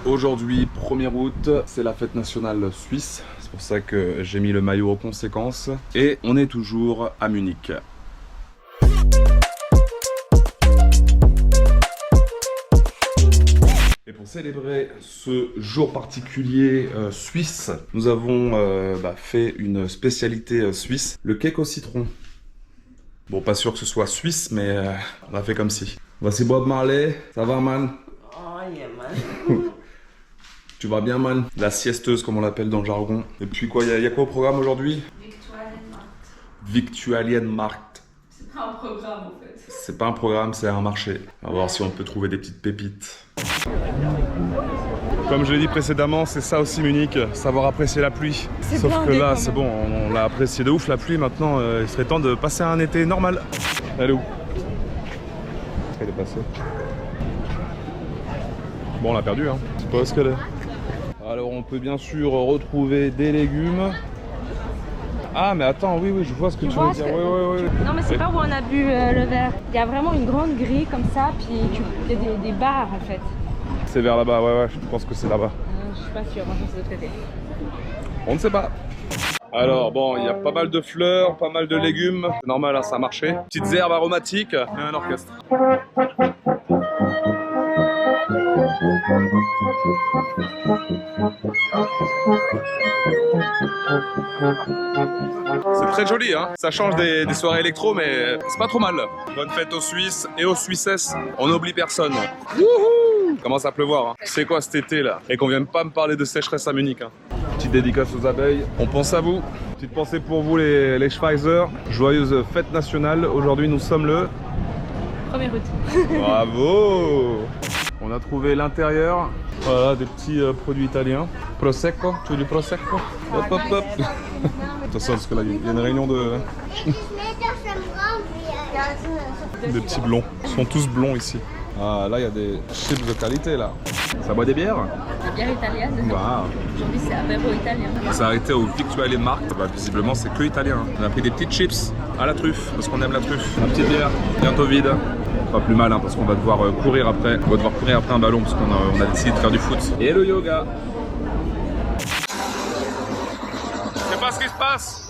Aujourd'hui, 1er août, c'est la fête nationale suisse. C'est pour ça que j'ai mis le maillot en conséquence. Et on est toujours à Munich. Et pour célébrer ce jour particulier suisse, nous avons fait une spécialité suisse, le cake au citron. Bon, pas sûr que ce soit suisse, mais on a fait comme si. Voici Bob Marley, ça va man? Oh yeah man. Tu vas bien man? La siesteuse comme on l'appelle dans le jargon. Et puis quoi, il y a quoi au programme aujourd'hui? Victualienmarkt. C'est pas un programme en fait. C'est pas un programme, c'est un marché. On va voir si on peut trouver des petites pépites. Comme je l'ai dit précédemment, c'est ça aussi Munich, savoir apprécier la pluie. Sauf que là, c'est bon, on l'a apprécié de ouf la pluie. Maintenant, il serait temps de passer un été normal. Elle est où? Elle est passée. Bon, on l'a perdu, hein. C'est pas où est-ce qu'elle est. Alors, on peut bien sûr retrouver des légumes. Ah, mais attends, oui, je vois ce que tu veux dire. Oui. Non, mais c'est pas où on a bu le verre. Il y a vraiment une grande grille comme ça, puis il y a des bars en fait. C'est vers là-bas, ouais, je pense que c'est là-bas. Je suis pas sûre, moi je pense que c'est de l'autre côté. On ne sait pas. Alors bon, il y a pas mal de fleurs, pas mal de légumes. C'est normal, hein, ça a marché. Petites herbes aromatiques et un orchestre. C'est très joli, hein. Ça change des soirées électro, mais c'est pas trop mal. Bonne fête aux Suisses et aux Suissesses. On n'oublie personne. Wouhou! Commence à pleuvoir, hein. C'est quoi cet été là? Et qu'on vienne pas me parler de sécheresse à Munich, hein. Petite dédicace aux abeilles. On pense à vous. Petite pensée pour vous les Schweizer. Joyeuse fête nationale. Aujourd'hui nous sommes le 1er août. Bravo! On a trouvé l'intérieur. Voilà, des petits produits italiens. Prosecco, tu veux du Prosecco? Hop. Attention, parce que là, il y a une réunion de... des petits blonds. Ils sont tous blonds ici. Ah, là, il y a des chips de qualité, là. Ça boit des bières? Des bières italiennes. Wow. Aujourd'hui, c'est apéro italien. On s'est arrêté au Victualienmarkt. Bah, visiblement, c'est que italien. On a pris des petites chips à la truffe, parce qu'on aime la truffe. La petite bière, bientôt vide. Pas plus mal, hein, parce qu'on va devoir courir après. On va devoir courir après un ballon, parce qu'on a décidé de faire du foot. Et le yoga. Je sais pas ce qui se passe.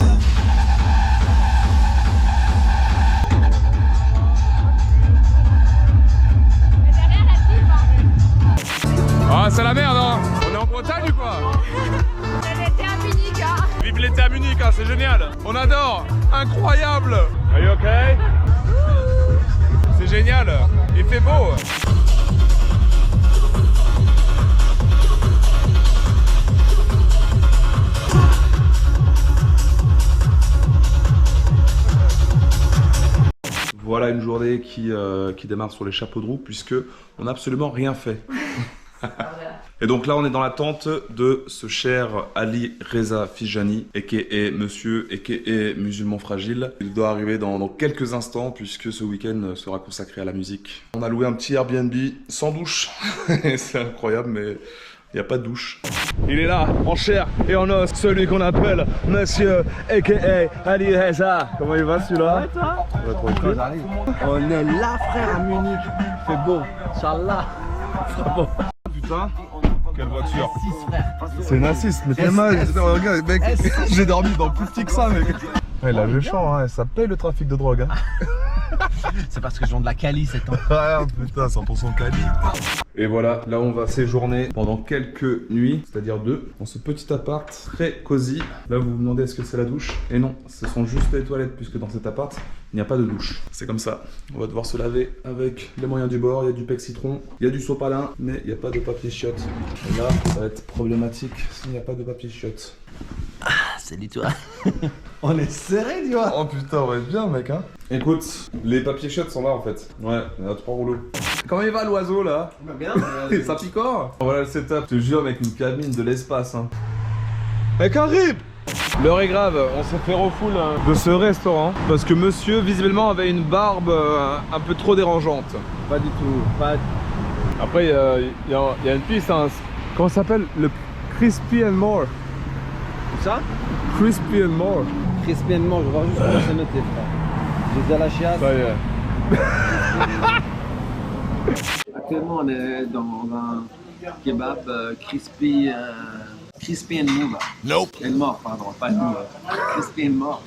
Ah, c'est la merde, hein. On est en Bretagne ou quoi? C'est l'été à Munich, hein. Vive l'été à Munich, hein, c'est génial. On adore. Incroyable. Are you okay? C'est génial. Il fait beau. Voilà une journée qui démarre sur les chapeaux de roue puisque on n'a absolument rien fait. Et donc là on est dans l'attente de ce cher Ali Reza Fijani, a.k.a. monsieur, a.k.a. musulman fragile. Il doit arriver dans quelques instants puisque ce week-end sera consacré à la musique. On a loué un petit Airbnb sans douche. C'est incroyable mais il n'y a pas de douche. Il est là, en chair et en os, celui qu'on appelle monsieur, a.k.a. Ali Reza. Comment il va celui-là? Ouais, toi? On est là frère à Munich, il fait beau, Inch'Allah. Bravo. Putain, quelle voiture? S6 C'est une A6, mais t'es mal. Regarde mec, j'ai dormi dans plus petit que ça mec. Ouais, là je chante, hein, ça paye le trafic de drogue. Hein. C'est parce que je viens de la Cali c'est temps. Ah putain, 100% Cali. Et voilà, là on va séjourner pendant quelques nuits, c'est-à-dire 2, dans ce petit appart très cosy. Là vous vous demandez est-ce que c'est la douche? Et non, ce sont juste les toilettes puisque dans cet appart, il n'y a pas de douche. C'est comme ça, on va devoir se laver avec les moyens du bord, il y a du pec citron, il y a du sopalin, mais il n'y a pas de papier chiotte. Et là, ça va être problématique s'il n'y a pas de papier chiotte. Ah, salut toi. On est serré tu vois. Oh putain, on va être bien mec hein. Écoute, les papiers chiottes sont là en fait. Ouais, il y en a 3 rouleaux. Comment il va l'oiseau là? Bien. Ça picore. Voilà le setup, je te jure mec, une cabine de l'espace hein. Mec arrive. L'heure est grave, on s'est fait refoule de ce restaurant parce que monsieur visiblement avait une barbe un peu trop dérangeante. Pas du tout, pas. Après il y a une piste hein. Comment ça s'appelle? Le Crispy and More. Tout ça? Crispy and More. Crispy and More, je vois juste comment c'est noté frère. J'ai à la chiasse. Ça y est. Actuellement on est dans un Kebab crispy, crispy and mover. Nope. And more, pardon, pas mover. Crispy and more.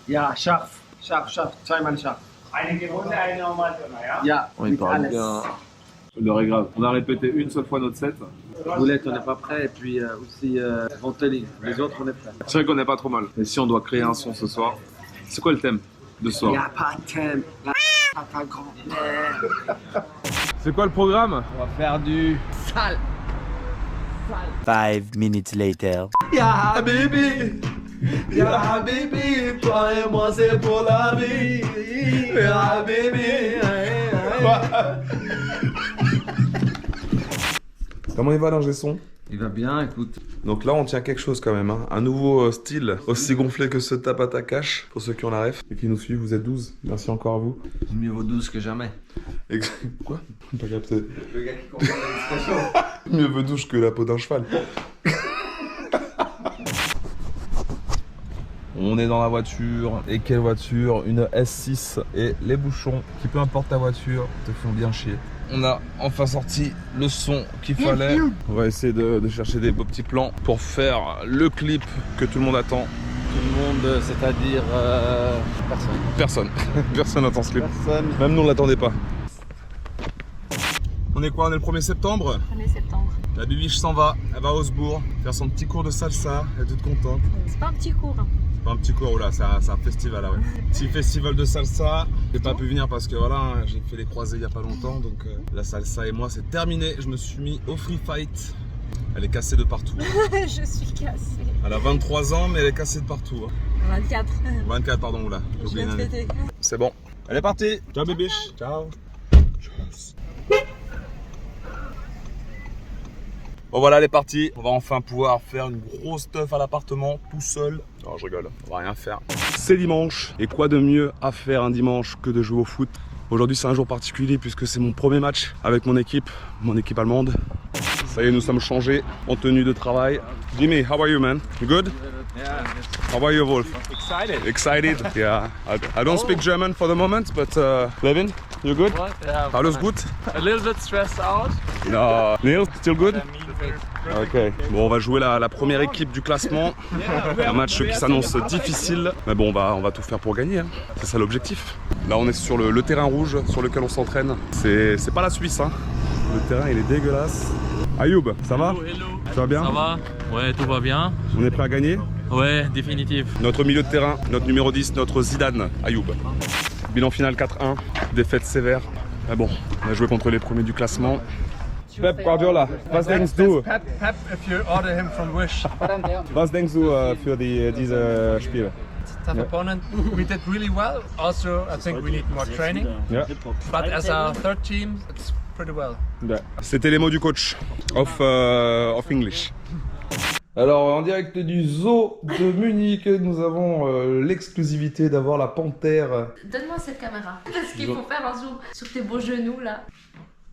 Yeah, scharf. Zweimal scharf. Yeah, mit alles. L'heure est grave. On a répété une seule fois notre set. Boulette, on n'est pas prêt. Et puis aussi Ventoli. Les autres, on est prêts. C'est vrai qu'on est pas trop mal. Et si on doit créer un son ce soir, c'est quoi le thème de ce Il n'y soir? a pas de thème. Pas ta grand-mère. C'est quoi le programme? On va faire du sale. 5 minutes later. Ya Habibi, Ya Habibi, toi et moi c'est pour la vie. Ya Habibi. Comment il va l'ingé son? Il va bien, écoute. Donc là on tient quelque chose quand même, hein. Un nouveau style, aussi gonflé que ce tape à ta cache, pour ceux qui ont la ref et qui nous suivent, vous êtes 12, merci encore à vous. Mieux vaut 12 que jamais. Quoi? Pas capté. Le gars qui comprend l'expression. Mieux vaut douche que la peau d'un cheval. On est dans la voiture, et quelle voiture? Une S6, et les bouchons, qui peu importe ta voiture, te font bien chier. On a enfin sorti le son qu'il fallait. On va essayer de chercher des beaux petits plans pour faire le clip que tout le monde attend. Tout le monde, c'est-à-dire personne. Personne. Personne n'attend ce clip. Personne. Même nous on l'attendait pas. On est quoi? On est le 1er septembre. 1er septembre. La bibiche s'en va, elle va à Osbourg, faire son petit cours de salsa, elle est toute contente. C'est pas un petit cours. Hein. Pas un petit cours, là, c'est un festival là, ouais. Petit festival de salsa. J'ai pas pu venir parce que voilà, hein, j'ai fait les croisés il y a pas longtemps, donc la salsa et moi c'est terminé. Je me suis mis au free fight. Elle est cassée de partout. Je suis cassée. Elle a 23 ans, mais elle est cassée de partout. Hein. 24. 24, pardon, oula. J'ai Je oublié viens une de année. fêter. C'est bon. Elle est partie. Ciao bibiche. Ciao. Tchuss. Bon voilà, elle est partie. On va enfin pouvoir faire une grosse stuff à l'appartement tout seul. Non, je rigole, on va rien faire. C'est dimanche. Et quoi de mieux à faire un dimanche que de jouer au foot? Aujourd'hui, c'est un jour particulier puisque c'est mon premier match avec mon équipe allemande. Ça y est, nous sommes changés en tenue de travail. Jimmy, how are you, man? You good? Yeah. How are you, Wolf? Excited. Excited? Yeah. I don't speak German for the moment, but Levin, you good? What? Yeah, Alles gut? a little bit stressed out. No. Neil, still good? I mean, Ok. Bon, on va jouer la première équipe du classement. Un match qui s'annonce difficile. Mais bon, on va tout faire pour gagner. Hein. C'est ça l'objectif. Là, on est sur le terrain rouge sur lequel on s'entraîne. C'est pas la Suisse. Hein. Le terrain, il est dégueulasse. Ayoub, ça va? hello. Ça va bien? Ça va? Ouais, tout va bien. On est prêt à gagner? Ouais, définitif. Notre milieu de terrain, notre numéro 10, notre Zidane, Ayoub. Bilan final 4-1, défaite sévère. Mais bon, on a joué contre les premiers du classement. Pep Guardiola, was denkst du? Pep, if you order him from Wish. Was denkst du für diese Spiele? Tough opponent. We did really well. Also, I think we need more training. Yeah. But as a third team, it's pretty well. C'était les mots du coach of English. Alors en direct du zoo de Munich, nous avons l'exclusivité d'avoir la panthère. Donne-moi cette caméra. Parce qu'il faut faire un zoom sur tes beaux genoux là.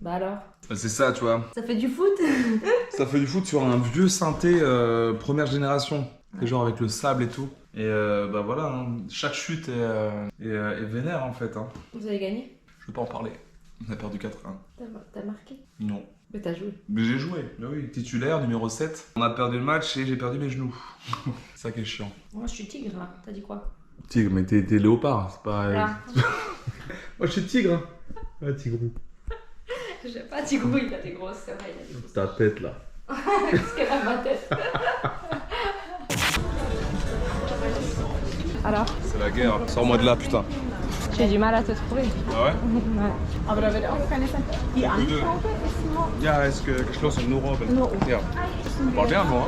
Bah alors? C'est ça, tu vois. Ça fait du foot? Ça fait du foot sur un vieux synthé première génération. Et genre avec le sable et tout. Et bah voilà, hein, chaque chute est vénère en fait. Hein. Vous avez gagné? Je veux pas en parler. On a perdu 4-1. T'as marqué? Non. Mais t'as joué. Mais j'ai joué, bah oui. Titulaire, numéro 7. On a perdu le match et j'ai perdu mes genoux. C'est ça qui est chiant. Moi je suis tigre là, t'as dit quoi? Tigre, mais t'es léopard, c'est pas... Là. Moi je suis tigre. Ah, tigrou. Je sais pas, Tigrou il a des grosses oreilles. Il a des grosses Ta tête là. Qu'est-ce qu'elle a ma tête? Alors? C'est la guerre. Sors-moi de là, putain. J'ai du mal à te trouver. Ah ouais? Ouais. Aber da wird auch keine Zeit. Die Anschauung ist nur... Ja, ist geschlossen, nur oben. Nur oben. Ja. War bien, moi.